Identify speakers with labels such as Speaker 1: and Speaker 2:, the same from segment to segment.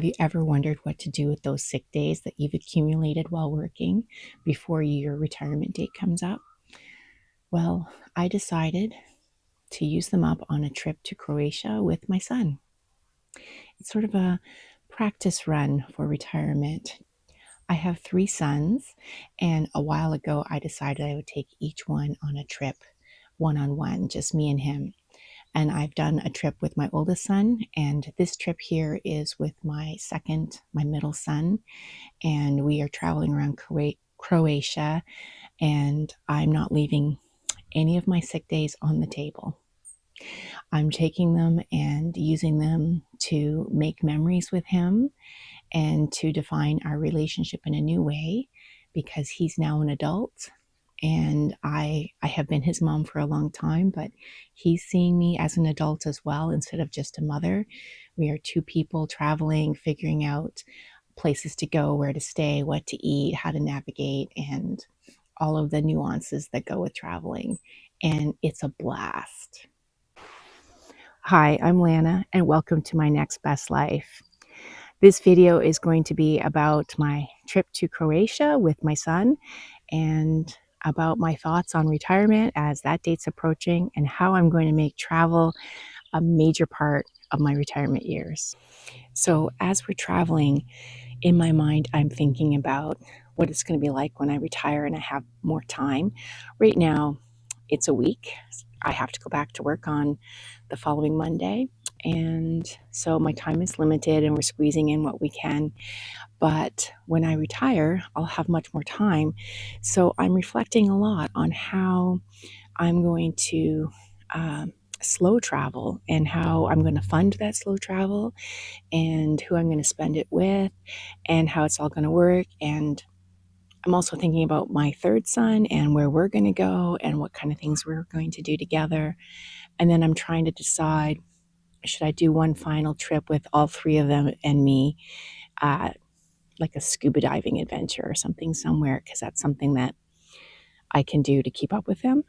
Speaker 1: Have you ever wondered what to do with those sick days that you've accumulated while working before your retirement date comes up? Well, I decided to use them up on a trip to Croatia with my son. It's sort of a practice run for retirement. I have three sons, and a while ago I decided I would take each one on a trip one on one, just me and him. And I've done a trip with my oldest son, and this trip here is with my middle son, and we are traveling around Croatia, and I'm not leaving any of my sick days on the table. I'm taking them and using them to make memories with him and to define our relationship in a new way because he's now an adult and I have been his mom for a long time, but he's seeing me as an adult as well instead of just a mother. We are two people traveling, figuring out places to go, where to stay, what to eat, how to navigate, and all of the nuances that go with traveling. And it's a blast. Hi, I'm Lana, and welcome to my next best life. This video is going to be about my trip to Croatia with my son and about my thoughts on retirement as that date's approaching and how I'm going to make travel a major part of my retirement years. So as we're traveling, in my mind, I'm thinking about what it's going to be like when I retire and I have more time. Right now, it's a week. I have to go back to work on the following Monday. And so my time is limited and we're squeezing in what we can. But when I retire, I'll have much more time. So I'm reflecting a lot on how I'm going to slow travel and how I'm going to fund that slow travel and who I'm going to spend it with and how it's all going to work. And I'm also thinking about my third son and where we're going to go and what kind of things we're going to do together. And then I'm trying to decide, should I do one final trip with all three of them and me, like a scuba diving adventure or something somewhere, because that's something that I can do to keep up with them.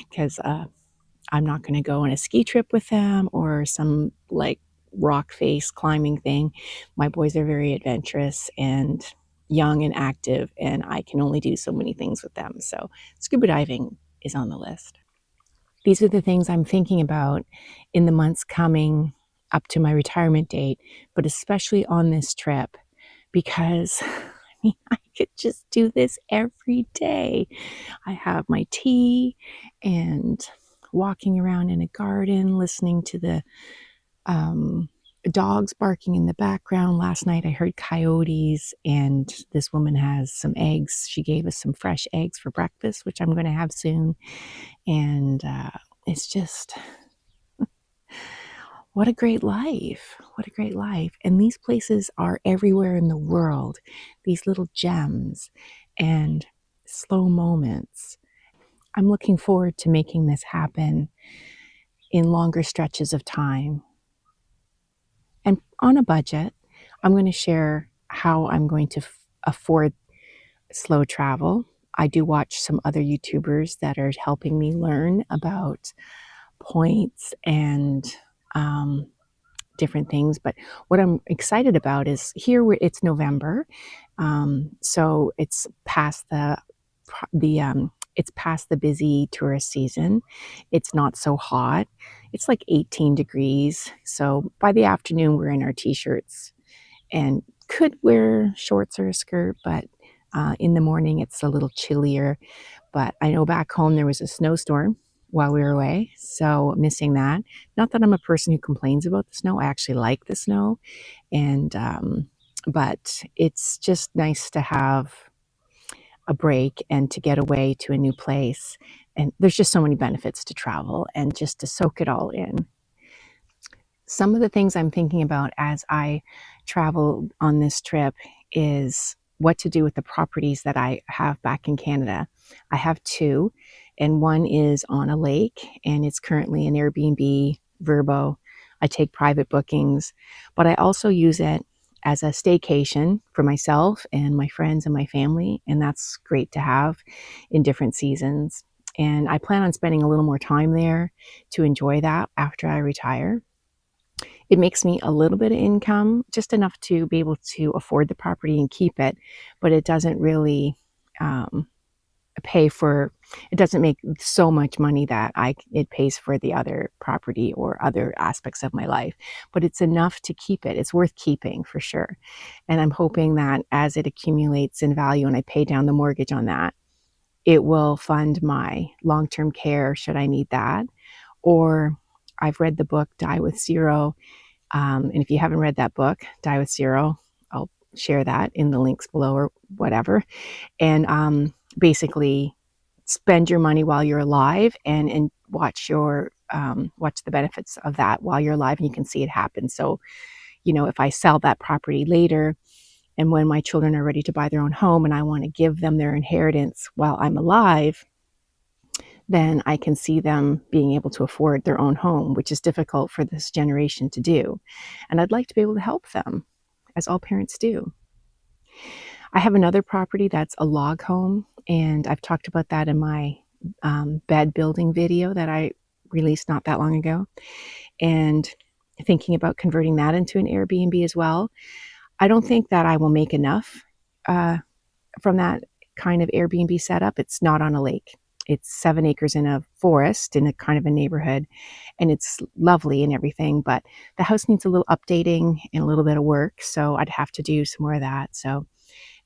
Speaker 1: Because I'm not going to go on a ski trip with them or some like rock face climbing thing. My boys are very adventurous and young and active, and I can only do so many things with them. So scuba diving is on the list. These are the things I'm thinking about in the months coming up to my retirement date, but especially on this trip, because I could just do this every day. I have my tea and walking around in a garden, listening to the dogs barking in the background. Last night I heard coyotes, and this woman has some eggs. She gave us some fresh eggs for breakfast, which I'm going to have soon. And it's just, what a great life. What a great life. And these places are everywhere in the world, these little gems and slow moments. I'm looking forward to making this happen in longer stretches of time. And on a budget, I'm going to share how I'm going to afford slow travel. I do watch some other YouTubers that are helping me learn about points and different things. But what I'm excited about is here it's November, so it's past the busy tourist season. It's not so hot. It's like 18 degrees. So by the afternoon, we're in our t-shirts and could wear shorts or a skirt, but in the morning, it's a little chillier. But I know back home, there was a snowstorm while we were away, so missing that. Not that I'm a person who complains about the snow. I actually like the snow. And, but it's just nice to have a break and to get away to a new place. And there's just so many benefits to travel and just to soak it all in. Some of the things I'm thinking about as I travel on this trip is what to do with the properties that I have back in Canada. I have two, and one is on a lake, and it's currently an Airbnb, Verbo. I take private bookings, but I also use it as a staycation for myself and my friends and my family, and that's great to have in different seasons. And I plan on spending a little more time there to enjoy that after I retire. It makes me a little bit of income, just enough to be able to afford the property and keep it, but it doesn't really um, pay for, it doesn't make so much money that it pays for the other property or other aspects of my life, but it's enough to keep it. It's worth keeping for sure. And I'm hoping that as it accumulates in value and I pay down the mortgage on that, it will fund my long-term care should I need that. Or I've read the book Die with Zero. And if you haven't read that book, Die with Zero, I'll share that in the links below or whatever. And basically, spend your money while you're alive and watch watch the benefits of that while you're alive, and you can see it happen. So, if I sell that property later, and when my children are ready to buy their own home and I want to give them their inheritance while I'm alive, then I can see them being able to afford their own home, which is difficult for this generation to do. And I'd like to be able to help them, as all parents do. I have another property that's a log home, and I've talked about that in my bed building video that I released not that long ago, and thinking about converting that into an Airbnb as well. I don't think that I will make enough uh, from that kind of Airbnb setup. It's not on a lake. It's 7 acres in a forest in a kind of a neighborhood, and it's lovely and everything, but the house needs a little updating and a little bit of work, so I'd have to do some more of that. So,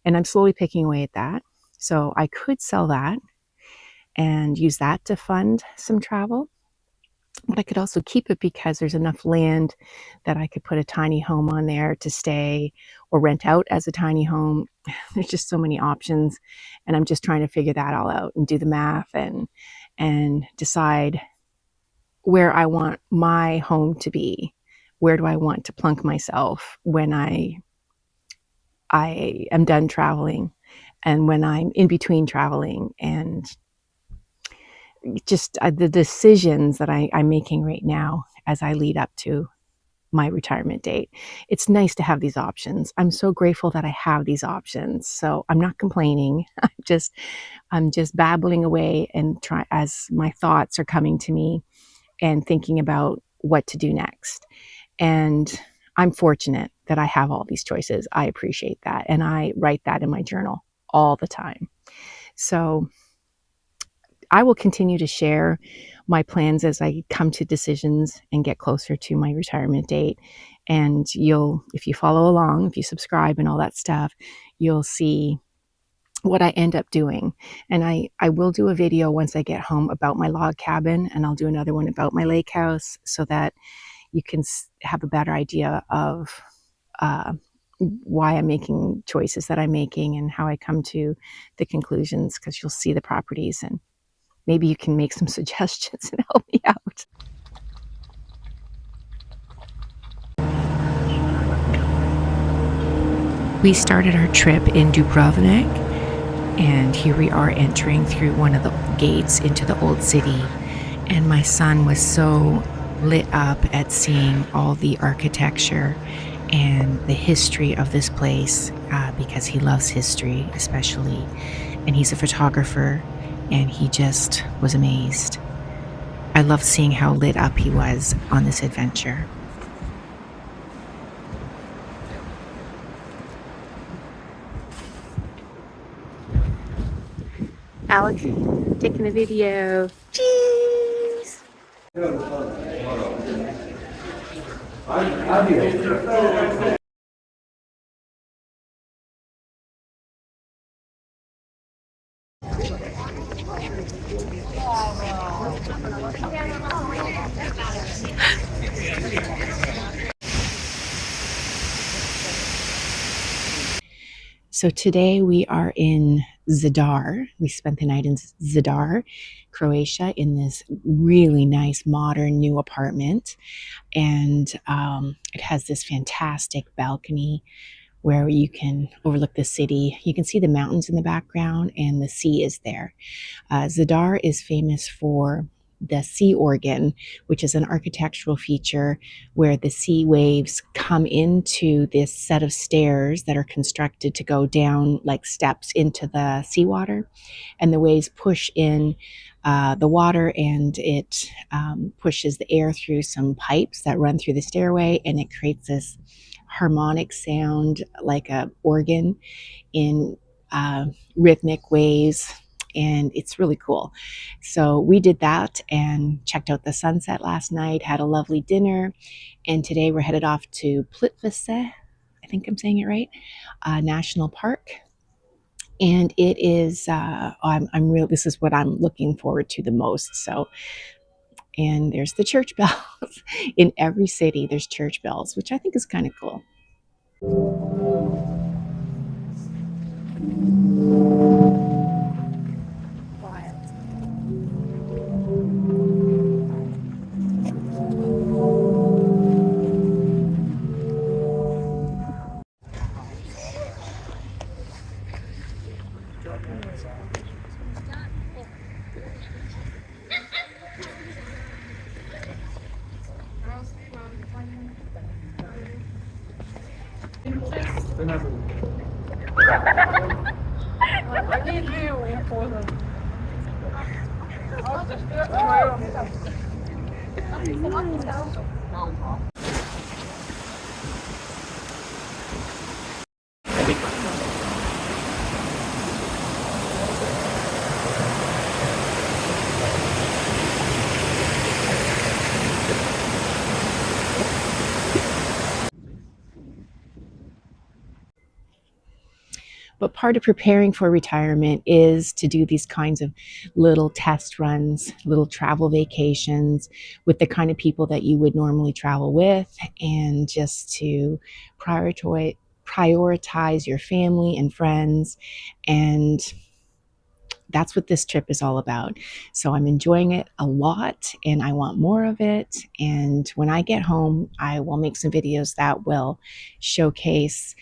Speaker 1: and I'm slowly picking away at that. So I could sell that and use that to fund some travel. But I could also keep it because there's enough land that I could put a tiny home on there to stay or rent out as a tiny home. There's just so many options, and I'm just trying to figure that all out and do the math and decide where I want my home to be. Where do I want to plunk myself when I am done traveling and when I'm in between traveling, and just the decisions that I'm making right now as I lead up to my retirement date. It's nice to have these options. I'm so grateful that I have these options. So I'm not complaining. I'm just babbling away and try as my thoughts are coming to me and thinking about what to do next. And I'm fortunate that I have all these choices. I appreciate that. And I write that in my journal all the time. So I will continue to share my plans as I come to decisions and get closer to my retirement date. And if you follow along, if you subscribe and all that stuff, you'll see what I end up doing. And I will do a video once I get home about my log cabin, and I'll do another one about my lake house so that you can have a better idea of why I'm making choices that I'm making and how I come to the conclusions, because you'll see the properties and maybe you can make some suggestions and help me out. We started our trip in Dubrovnik, and here we are entering through one of the gates into the old city. And my son was so lit up at seeing all the architecture and the history of this place because he loves history especially, and he's a photographer, and he just was amazed. I loved seeing how lit up he was on this adventure. Alex, taking the video. Cheese! So today we are in Zadar. We spent the night in Zadar, Croatia, in this really nice, modern, new apartment. And it has this fantastic balcony where you can overlook the city. You can see the mountains in the background, and the sea is there. Zadar is famous for the sea organ, which is an architectural feature where the sea waves come into this set of stairs that are constructed to go down like steps into the seawater, and the waves push in the water, and it pushes the air through some pipes that run through the stairway, and it creates this harmonic sound like a organ in uh, rhythmic waves, and it's really cool. So we did that and checked out the sunset last night, had a lovely dinner, and today we're headed off to Plitvice, I think I'm saying it right, National Park. And it is, I'm real, this is what I'm looking forward to the most. So, and there's the church bells. In every city, there's church bells, which I think is kind of cool. But part of preparing for retirement is to do these kinds of little test runs, little travel vacations with the kind of people that you would normally travel with, and just to prioritize your family and friends. And that's what this trip is all about. So I'm enjoying it a lot and I want more of it. And when I get home, I will make some videos that will showcase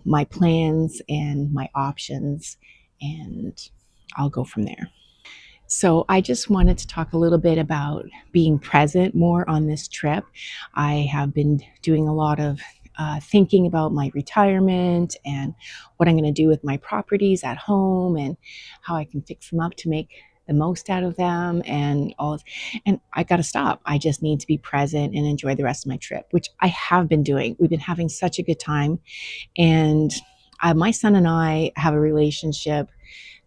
Speaker 1: my plans and my options, and I'll go from there. So I just wanted to talk a little bit about being present more on this trip. I have been doing a lot of thinking about my retirement and what I'm going to do with my properties at home and how I can fix them up to make the most out of them and all. And I got to stop. I just need to be present and enjoy the rest of my trip, which I have been doing. We've been having such a good time. And my son and I have a relationship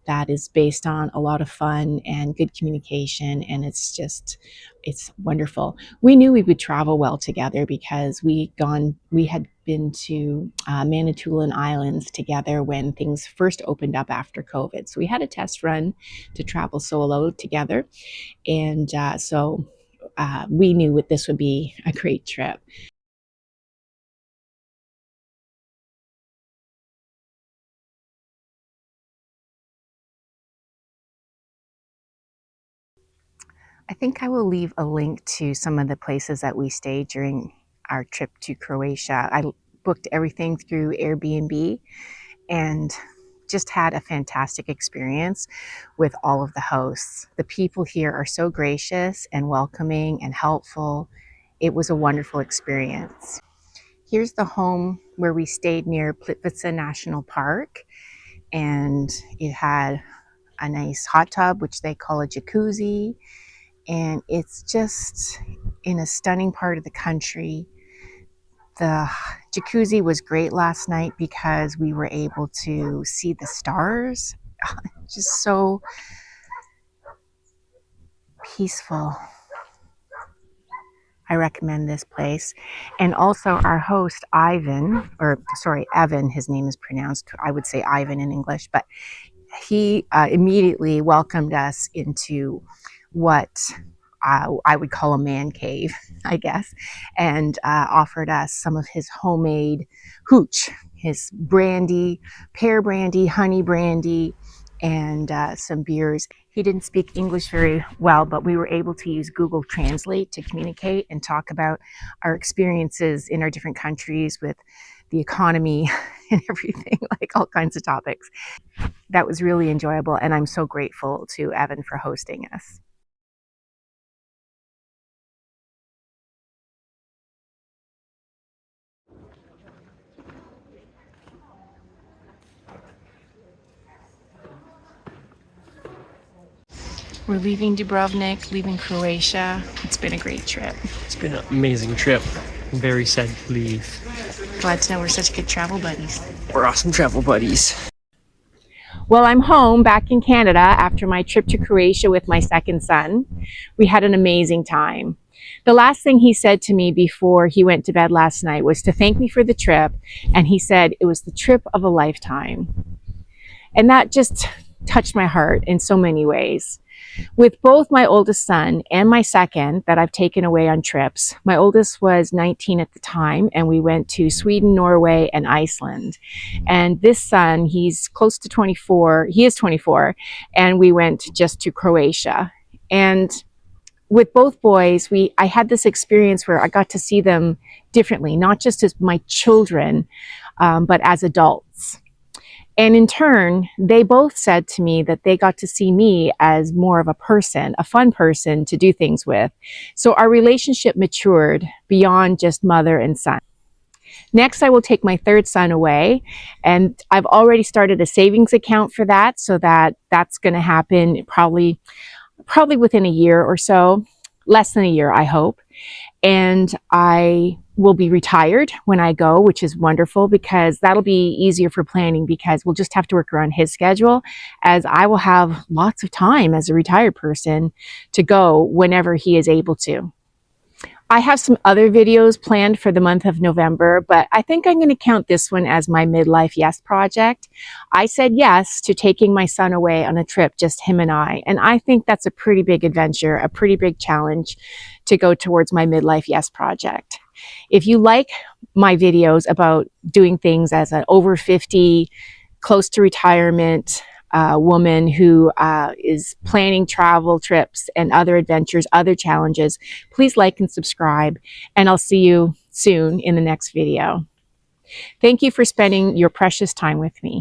Speaker 1: that is based on a lot of fun and good communication, and it's wonderful. We knew we would travel well together because we had been to Manitoulin Islands together when things first opened up after COVID, so we had a test run to travel solo together, and we knew that this would be a great trip. I think I will leave a link to some of the places that we stayed during our trip to Croatia. I booked everything through Airbnb and just had a fantastic experience with all of the hosts. The people here are so gracious and welcoming and helpful. It was a wonderful experience. Here's the home where we stayed near Plitvice National Park, and it had a nice hot tub, which they call a jacuzzi, and it's just in a stunning part of the country. The jacuzzi was great last night because we were able to see the stars. Just so peaceful. I recommend this place. And also our host, Ivan, or sorry, Evan, his name is pronounced, I would say Ivan in English, but he immediately welcomed us into what I would call a man cave, I guess, and offered us some of his homemade hooch, his brandy, pear brandy, honey brandy, and some beers. He didn't speak English very well, but we were able to use Google Translate to communicate and talk about our experiences in our different countries with the economy and everything, like all kinds of topics. That was really enjoyable, and I'm so grateful to Evan for hosting us. We're leaving Dubrovnik, leaving Croatia. It's been a great trip.
Speaker 2: It's been an amazing trip. I'm very sad to leave.
Speaker 1: Glad to know we're such good travel buddies.
Speaker 2: We're awesome travel buddies.
Speaker 1: Well, I'm home back in Canada after my trip to Croatia with my second son. We had an amazing time. The last thing he said to me before he went to bed last night was to thank me for the trip, and he said it was the trip of a lifetime. And that just touched my heart in so many ways. With both my oldest son and my second that I've taken away on trips, my oldest was 19 at the time, and we went to Sweden, Norway, and Iceland. And this son, he's close to 24, he is 24, and we went just to Croatia. And with both boys, I had this experience where I got to see them differently, not just as my children, but as adults. And in turn, they both said to me that they got to see me as more of a person, a fun person to do things with. So our relationship matured beyond just mother and son. Next, I will take my third son away, and I've already started a savings account for that, so that's going to happen probably within a year or so, less than a year, I hope. And I will be retired when I go, which is wonderful because that'll be easier for planning because we'll just have to work around his schedule, as I will have lots of time as a retired person to go whenever he is able to. I have some other videos planned for the month of November, but I think I'm going to count this one as my midlife yes project. I said yes to taking my son away on a trip, just him and I think that's a pretty big adventure, a pretty big challenge to go towards my midlife yes project. If you like my videos about doing things as an over 50, close to retirement woman who is planning travel trips and other adventures, other challenges, please like and subscribe, and I'll see you soon in the next video. Thank you for spending your precious time with me.